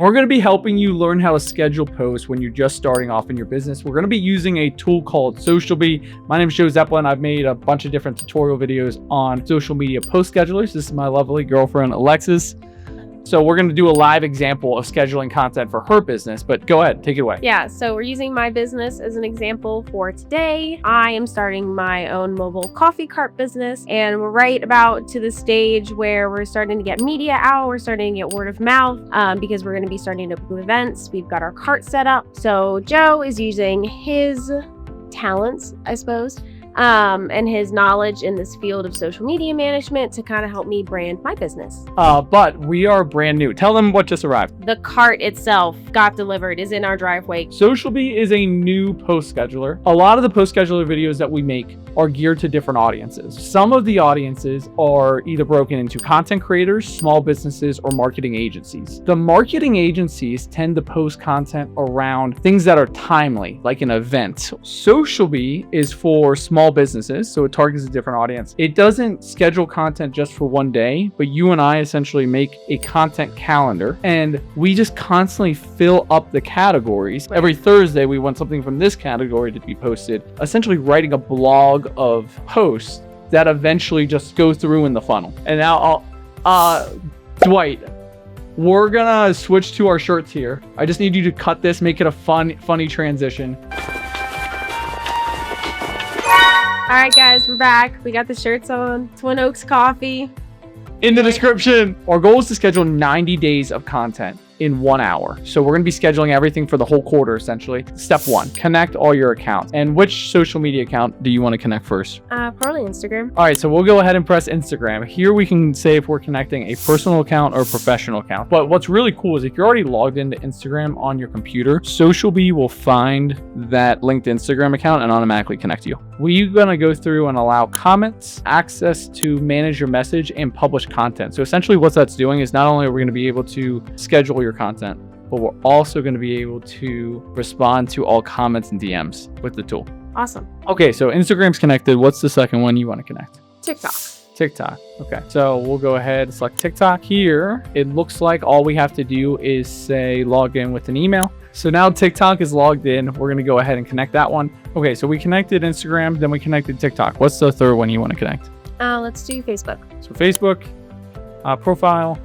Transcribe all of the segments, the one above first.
We're going to be helping you learn how to schedule posts when you're just starting off in your business. We're going to be using a tool called SocialBee. My name is Joe Zeppelin. I've made a bunch of different tutorial videos on social media post schedulers. This is my lovely girlfriend, Alexis. So we're going to do a live example of scheduling content for her business, but go ahead, take it away. Yeah, so we're using my business as an example for today. I am starting my own mobile coffee cart business, and we're right about to the stage where we're starting to get media out. We're starting to get word of mouth because we're going to be starting to do events. We've got our cart set up. So Joe is using his talents, I suppose, and his knowledge in this field of social media management to kind of help me brand my business. But we are brand new. Tell them what just arrived. The cart itself got delivered, is in our driveway. SocialBee is a new post scheduler. A lot of the post scheduler videos that we make are geared to different audiences. Some of the audiences are either broken into content creators, small businesses, or marketing agencies. The marketing agencies tend to post content around things that are timely, like an event. SocialBee is for small businesses, so it targets a different audience. It doesn't schedule content just for one day, but you and I essentially make a content calendar, and we just constantly fill up the categories. Every Thursday, we want something from this category to be posted, essentially writing a blog of posts that eventually just go through in the funnel. And now Dwight, we're gonna switch to our shirts here. I just need you to cut this, make it a funny transition. All right, guys, we're back. We got the shirts on. Twin Oaks Coffee. In the description. Our goal is to schedule 90 days of content in 1 hour. So we're going to be scheduling everything for the whole quarter, essentially. Step 1, connect all your accounts. And which social media account do you want to connect first? Probably Instagram. All right, so we'll go ahead and press Instagram. Here we can say if we're connecting a personal account or a professional account. But what's really cool is if you're already logged into Instagram on your computer, SocialBee will find that linked Instagram account and automatically connect you. We're going to go through and allow comments, access to manage your message, and publish content. So essentially what that's doing is not only are we going to be able to schedule your content, but we're also going to be able to respond to all comments and DMs with the tool. Awesome. Okay, so Instagram's connected. What's the second one you want to connect? TikTok. Okay, so we'll go ahead and select TikTok here. It looks like all we have to do is say log in with an email. So now TikTok is logged in. We're going to go ahead and connect that one. Okay, so we connected Instagram, then we connected TikTok. What's the third one you want to connect? Let's do Facebook. So Facebook, profile,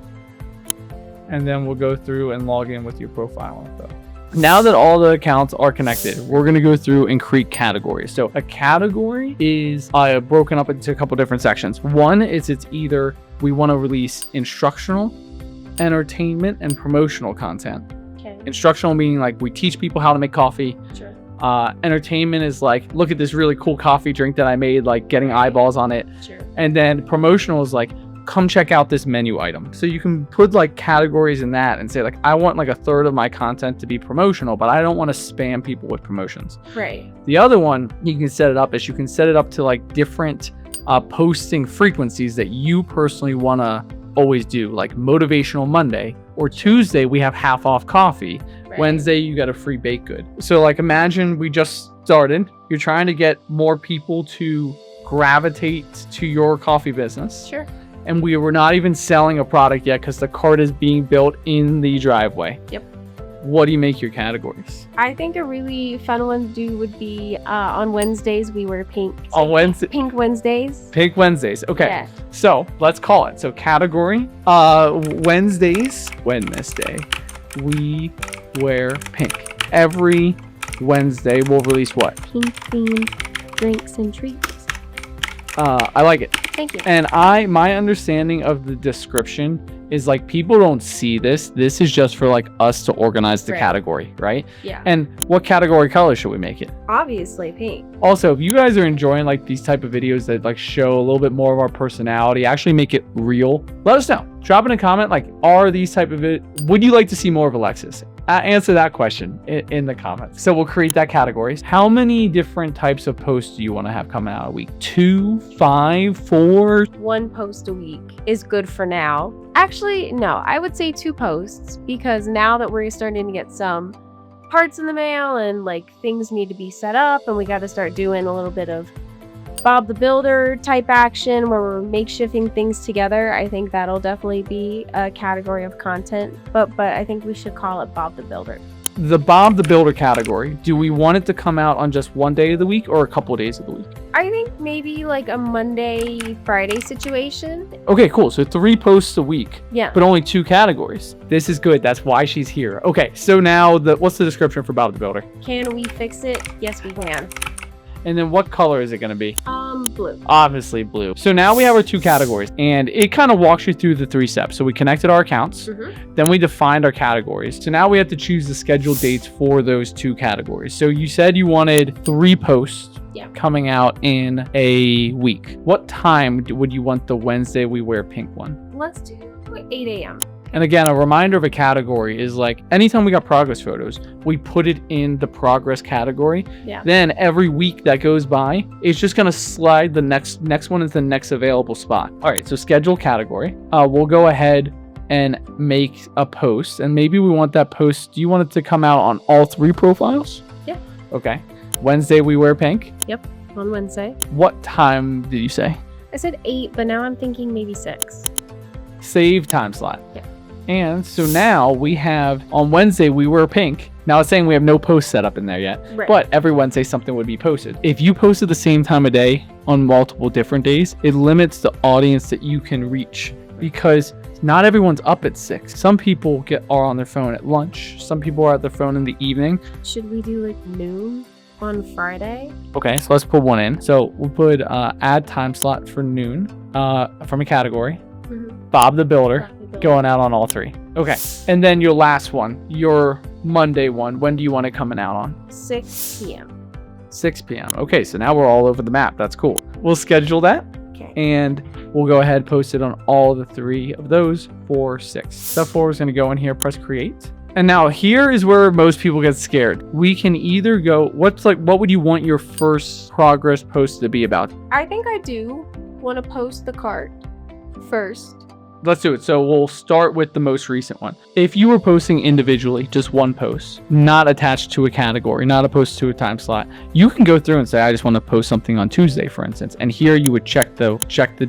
and then we'll go through and log in with your profile info. Now that all the accounts are connected, we're going to go through and create categories. So a category is broken up into a couple different sections. One is it's either we want to release instructional, entertainment, and promotional content. Okay. Instructional meaning like we teach people how to make coffee. Sure. Entertainment is like, look at this really cool coffee drink that I made, like getting eyeballs on it. Sure. And then promotional is like, come check out this menu item. So you can put like categories in that and say like, I want like a third of my content to be promotional, but I don't want to spam people with promotions. Right. The other one you can set it up is you can set it up to like different posting frequencies that you personally want to always do, like motivational Monday, or Tuesday we have half off coffee. Right. Wednesday you got a free baked good. So like imagine we just started, you're trying to get more people to gravitate to your coffee business. Sure. And we were not even selling a product yet because the cart is being built in the driveway. Yep. What do you make your categories? I think a really fun one to do would be on Wednesdays we wear pink. On Wednesday? Pink Wednesdays. Pink Wednesdays. Okay. Yeah. So let's call it. So category, Wednesdays, Wednesday, we wear pink. Every Wednesday we'll release what? Pink themed drinks and treats. I like it. Thank you. And my understanding of the description is like people don't see this. This is just for like us to organize the category, right? Yeah. And what category color should we make it? Obviously pink. Also, if you guys are enjoying like these type of videos that like show a little bit more of our personality, actually make it real, let us know. Drop in a comment like, are these type of would you like to see more of Alexis? Answer that question in the comments. So we'll create that categories. How many different types of posts do you want to have coming out a week? 2, 5, 4? 1 post a week is good for now. Actually, no, I would say 2 posts because now that we're starting to get some parts in the mail and like things need to be set up and we got to start doing a little bit of Bob the Builder type action where we're makeshifting things together. I think that'll definitely be a category of content, but I think we should call it Bob the Builder. The Bob the Builder category, do we want it to come out on just one day of the week or a couple of days of the week? I think maybe like a Monday, Friday situation. Okay, cool. So 3 posts a week, Yeah. but only 2 categories. This is good. That's why she's here. Okay, so now what's the description for Bob the Builder? Can we fix it? Yes, we can. And then what color is it going to be? Blue. Obviously blue. So now we have our 2 categories, and it kind of walks you through the 3 steps. So we connected our accounts, then we defined our categories. So now we have to choose the scheduled dates for those 2 categories. So you said you wanted 3 posts coming out in a week. What time would you want the Wednesday We Wear Pink one? Let's do 8 a.m. And again, a reminder of a category is like anytime we got progress photos, we put it in the progress category. Yeah. Then every week that goes by, it's just gonna slide the next one is the next available spot. All right, so schedule category. We'll go ahead and make a post, and maybe we want that post. Do you want it to come out on all 3 profiles? Yeah. Okay. Wednesday We Wear Pink. Yep. On Wednesday. What time did you say? I said 8, but now I'm thinking maybe 6. Save time slot. Yeah. And so now we have on Wednesday We Wear Pink. Now it's saying we have no post set up in there yet, Right. but every Wednesday something would be posted. If you posted the same time of day on multiple different days, it limits the audience that you can reach because not everyone's up at 6. Some people are on their phone at lunch. Some people are at their phone in the evening. Should we do like noon on Friday? Okay, so let's put one in. So we'll put add time slot for noon from a category. Bob the Builder. Going out on all 3. Okay. And then your last one, your Monday one, when do you want it coming out on? 6 p.m. 6 p.m. Okay, so now we're all over the map. That's cool. We'll schedule that. Okay. And we'll go ahead and post it on all the 3 of those for 6. Step 4 is going to go in here, press create. And now here is where most people get scared. We can either go, what would you want your first progress post to be about? I think I do want to post the cart first. Let's do it. So we'll start with the most recent one. If you were posting individually, just one post, not attached to a category, not opposed to a time slot, you can go through and say, I just want to post something on Tuesday, for instance. And here you would check the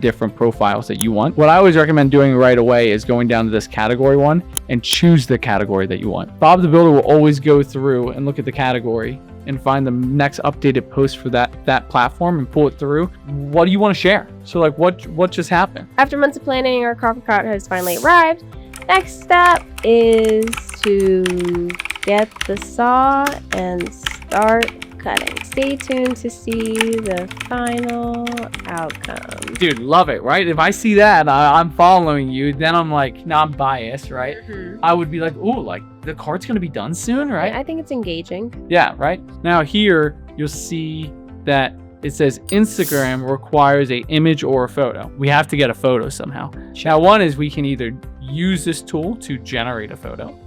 different profiles that you want. What I always recommend doing right away is going down to this category one and choose the category that you want. Bob the Builder will always go through and look at the category and find the next updated post for that platform and pull it through. What do you want to share? So like what just happened? After months of planning, our coffee cart has finally arrived. Next step is to get the saw and start cutting. Stay tuned to see the final outcome. Dude, love it, right? If I see that, I'm following you, then I'm like, no, I'm biased, right? I would be like, ooh, like the cart's gonna be done soon, right? I think it's engaging. Yeah, right? Now here, you'll see that it says Instagram requires an image or a photo. We have to get a photo somehow. Now, one is we can either use this tool to generate a photo.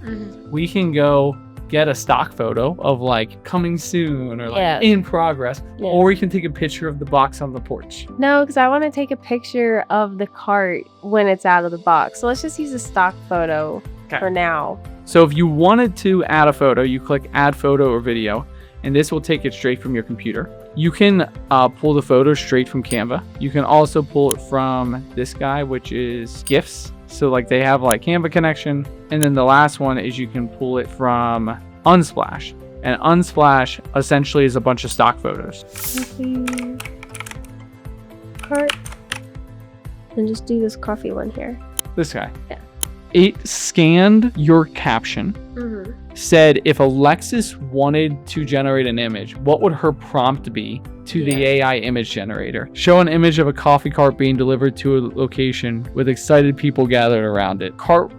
We can go get a stock photo of like coming soon or like in progress, or we can take a picture of the box on the porch. No, because I want to take a picture of the cart when it's out of the box. So let's just use a stock photo for now. So if you wanted to add a photo, you click add photo or video, and this will take it straight from your computer. You can pull the photo straight from Canva. You can also pull it from this guy, which is GIFs. So like they have like Canva connection. And then the last one is you can pull it from Unsplash. And Unsplash essentially is a bunch of stock photos. Cart. And just do this coffee one here. This guy. Yeah. It scanned your caption, said if Alexis wanted to generate an image, what would her prompt be to the AI image generator? Show an image of a coffee cart being delivered to a location with excited people gathered around it.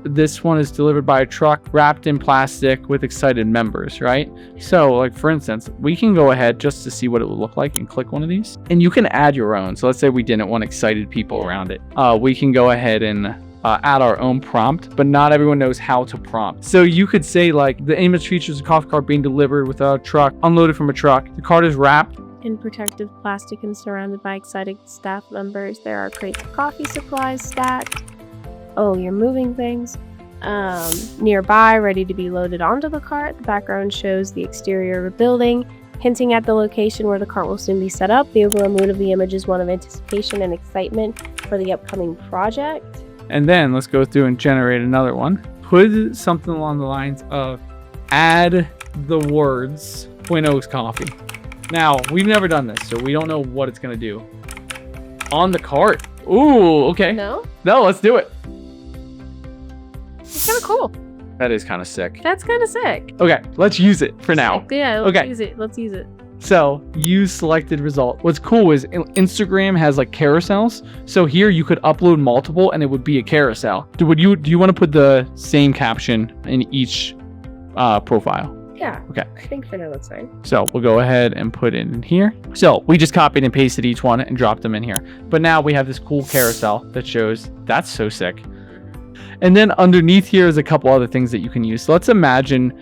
This one is delivered by a truck wrapped in plastic with excited members, right? So like for instance, we can go ahead just to see what it would look like and click one of these, and you can add your own. So let's say we didn't want excited people around it. We can go ahead and add our own prompt, but not everyone knows how to prompt. So you could say like the image features a coffee cart being delivered with a truck unloaded from a truck. The cart is wrapped in protective plastic and surrounded by excited staff members. There are crates of coffee supplies stacked. Oh, you're moving things. Nearby, ready to be loaded onto the cart. The background shows the exterior of a building. hinting at the location where the cart will soon be set up. The overall mood of the image is one of anticipation and excitement for the upcoming project. And then let's go through and generate another one. Put something along the lines of add the words Twin Oaks Coffee. Now, we've never done this, so we don't know what it's going to do. On the cart. Ooh, okay. No, let's do it. it's kind of cool. That is kind of sick. That's kind of sick. Okay, let's use it for now. Yeah, let's Okay. use it. Let's use it. So use selected result. What's cool is Instagram has like carousels. So here you could upload multiple and it would be a carousel. Do you want to put the same caption in each profile? Yeah. Okay. I think for now that's fine. So we'll go ahead and put it in here. So we just copied and pasted each one and dropped them in here. But now we have this cool carousel that shows. That's so sick. And then underneath here is a couple other things that you can use. So let's imagine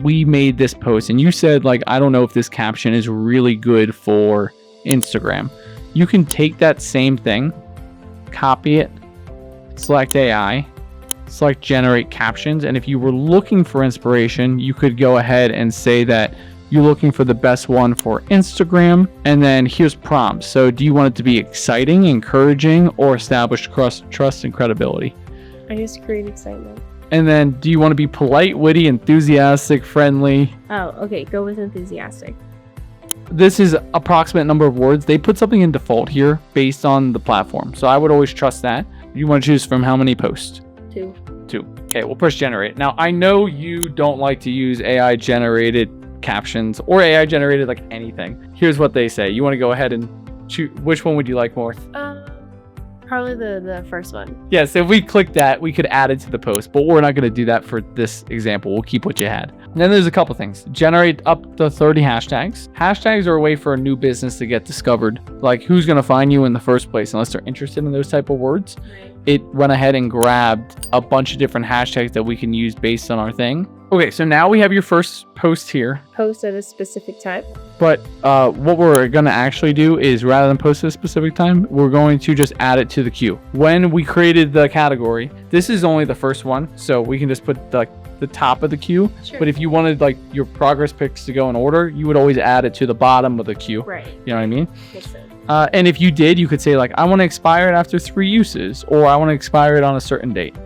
we made this post and you said like, I don't know if this caption is really good for Instagram. You can take that same thing, copy it, select AI, select generate captions. And if you were looking for inspiration, you could go ahead and say that you're looking for the best one for Instagram. And then here's prompts. So do you want it to be exciting, encouraging, or establish trust and credibility? I just create excitement. And then do you want to be polite, witty, enthusiastic, friendly? Oh, okay. Go with enthusiastic. This is approximate number of words. They put something in default here based on the platform. So I would always trust that. You want to choose from how many posts? 2. 2. Okay, we'll push generate. Now I know you don't like to use AI generated captions or AI generated like anything. Here's what they say. You want to go ahead and choose. Which one would you like more? Probably the first one. Yes, if we click that, we could add it to the post, but we're not going to do that for this example. We'll keep what you had. And then there's a couple things. Generate up to 30 hashtags. Hashtags are a way for a new business to get discovered. Like who's going to find you in the first place unless they're interested in those type of words. It went ahead and grabbed a bunch of different hashtags that we can use based on our thing. Okay, so now we have your first post here. Post at a specific time. But what we're going to actually do is rather than post at a specific time, we're going to just add it to the queue. When we created the category, this is only the first one. So we can just put the top of the queue. Sure. But if you wanted like your progress picks to go in order, you would always add it to the bottom of the queue. Right. You know what I mean? Makes sense. And if you did, you could say like, I want to expire it after 3 uses, or I want to expire it on a certain date.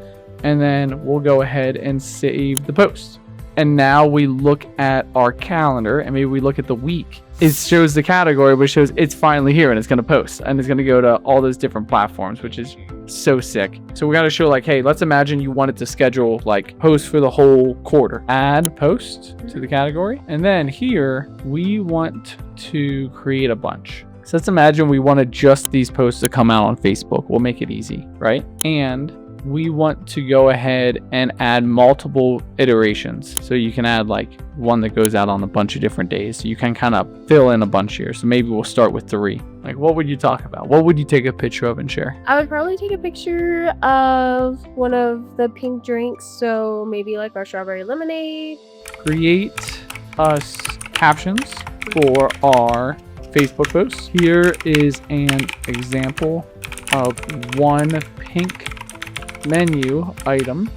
And then we'll go ahead and save the post. And now we look at our calendar and maybe we look at the week. It shows the category, but it shows it's finally here and it's going to post and it's going to go to all those different platforms, which is so sick. So we got to show like, hey, let's imagine you wanted to schedule like posts for the whole quarter. Add post to the category. And then here we want to create a bunch. So let's imagine we wanted just these posts to come out on Facebook. We'll make it easy, right? And we want to go ahead and add multiple iterations. So you can add like one that goes out on a bunch of different days. So you can kind of fill in a bunch here. So maybe we'll start with 3. Like what would you talk about? What would you take a picture of and share? I would probably take a picture of one of the pink drinks. So maybe like our strawberry lemonade. Create us captions for our Facebook posts. Here is an example of one pink menu item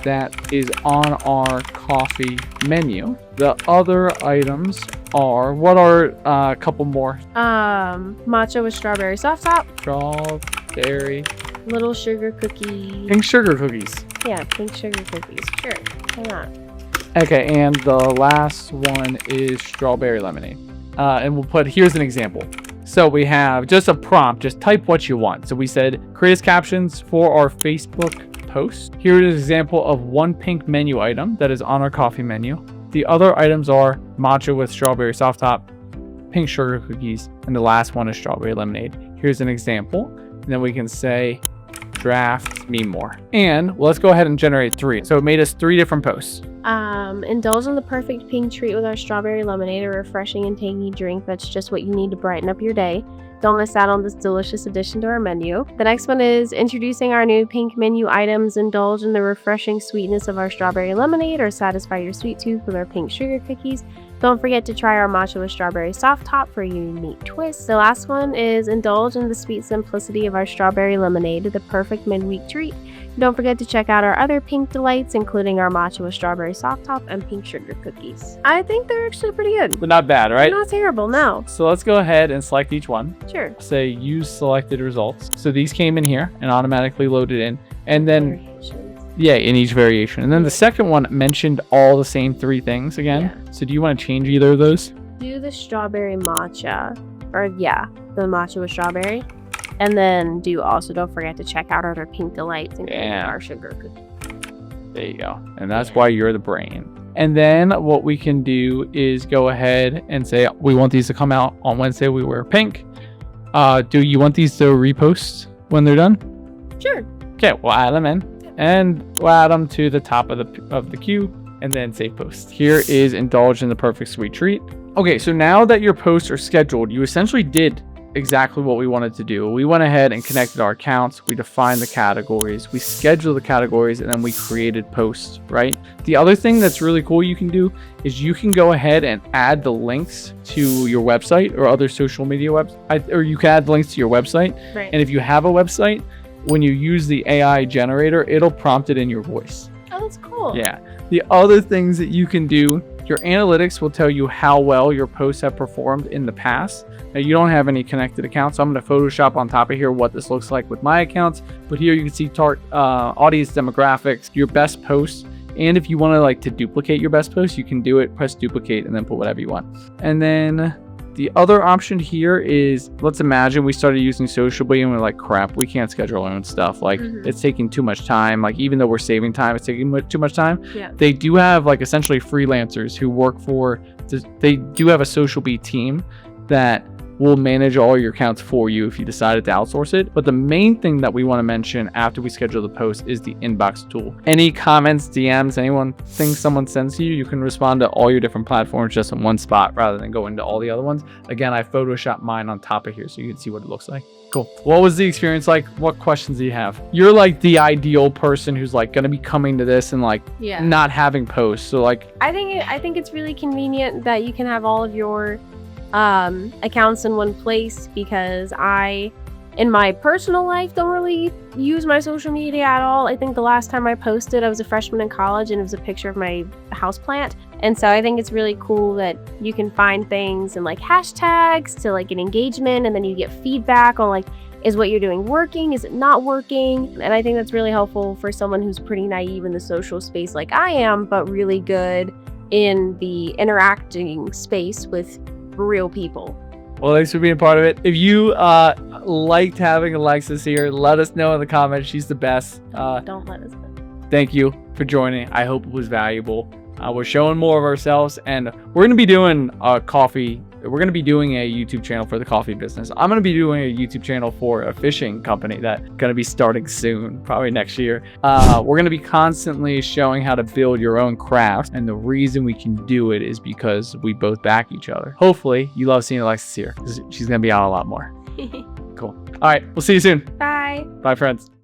that is on our coffee menu. The other items are, what are a couple more? Matcha with strawberry soft top. Strawberry. Little sugar cookie. Pink sugar cookies. Yeah, pink sugar cookies. Sure. Why not? Okay, and the last one is strawberry lemonade. And we'll put, here's an example. So we have just a prompt, just type what you want. So we said, create as captions for our Facebook post. Here is an example of one pink menu item that is on our coffee menu. The other items are matcha with strawberry soft top, pink sugar cookies, and the last one is strawberry lemonade. Here's an example. And then we can say, draft me more. And let's go ahead and generate 3. So it made us 3 different posts. Indulge in the perfect pink treat with our strawberry lemonade, a refreshing and tangy drink that's just what you need to brighten up your day. Don't miss out on this delicious addition to our menu. The next one is introducing our new pink menu items. Indulge in the refreshing sweetness of our strawberry lemonade or satisfy your sweet tooth with our pink sugar cookies. Don't forget to try our matcha with strawberry soft top for a unique twist. The last one is indulge in the sweet simplicity of our strawberry lemonade, the perfect midweek treat. Don't forget to check out our other pink delights, including our matcha with strawberry soft top and pink sugar cookies. I think they're actually pretty good. But not bad, right? Not terrible, no. So let's go ahead and select each one. Sure. Say use selected results. So these came in here and automatically loaded in. And then, yeah, in each variation. And then the second one mentioned all the same 3 things again. Yeah. So do you want to change either of those? Do the strawberry matcha. Or yeah, the matcha with strawberry. And then don't forget to check out our other pink delights, including our sugar cookies. There you go. And that's why you're the brain. And then what we can do is go ahead and say, we want these to come out on Wednesday. We wear pink. Do you want these to repost when they're done? Sure. Okay, we'll add them in. And we'll add them to the top of the queue. And then save post. Here is indulge in the perfect sweet treat. Okay, so now that your posts are scheduled, you essentially did exactly what we wanted to do. We went ahead and connected our accounts, we defined the categories, we scheduled the categories, and then we created posts, right? The other thing that's really cool you can do is you can go ahead and add the links to your website or other social media websites, or you can add the links to your website. Right. And if you have a website, when you use the AI generator, it'll prompt it in your voice. Oh, that's cool. Yeah. The other things that you can do, your analytics will tell you how well your posts have performed in the past. Now, you don't have any connected accounts, so I'm going to Photoshop on top of here what this looks like with my accounts. But here you can see audience demographics, your best posts. And if you want to duplicate your best posts, you can do it, press duplicate, and then put whatever you want. And then the other option here is, let's imagine we started using SocialBee and we're like, crap, we can't schedule our own stuff. It's taking too much time. Even though we're saving time, it's taking too much time. Yeah. They do have essentially freelancers who work they do have a SocialBee team that will manage all your accounts for you if you decided to outsource it. But the main thing that we want to mention after we schedule the post is the inbox tool. Any comments, DMs, things someone sends to you, you can respond to all your different platforms just in one spot rather than go into all the other ones. Again, I photoshopped mine on top of here so you can see what it looks like. Cool. What was the experience like? What questions do you have? You're the ideal person who's going to be coming to this and not having posts. So I think it's really convenient that you can have all of your accounts in one place, because in my personal life, don't really use my social media at all. I think the last time I posted, I was a freshman in college and it was a picture of my houseplant. And so I think it's really cool that you can find things and hashtags to get engagement, and then you get feedback on is what you're doing working? Is it not working? And I think that's really helpful for someone who's pretty naive in the social space like I am, but really good in the interacting space with real people. Well, thanks for being part of it. If you liked having Alexis here, let us know in the comments. She's the best. Don't let us know. Thank you for joining. I hope it was valuable. We're showing more of ourselves, and we're going to be doing We're going to be doing a YouTube channel for the coffee business. I'm going to be doing a YouTube channel for a fishing company that's going to be starting soon, probably next year. We're going to be constantly showing how to build your own craft. And the reason we can do it is because we both back each other. Hopefully you love seeing Alexis here, because she's going to be out a lot more. Cool. All right. We'll see you soon. Bye. Bye, friends.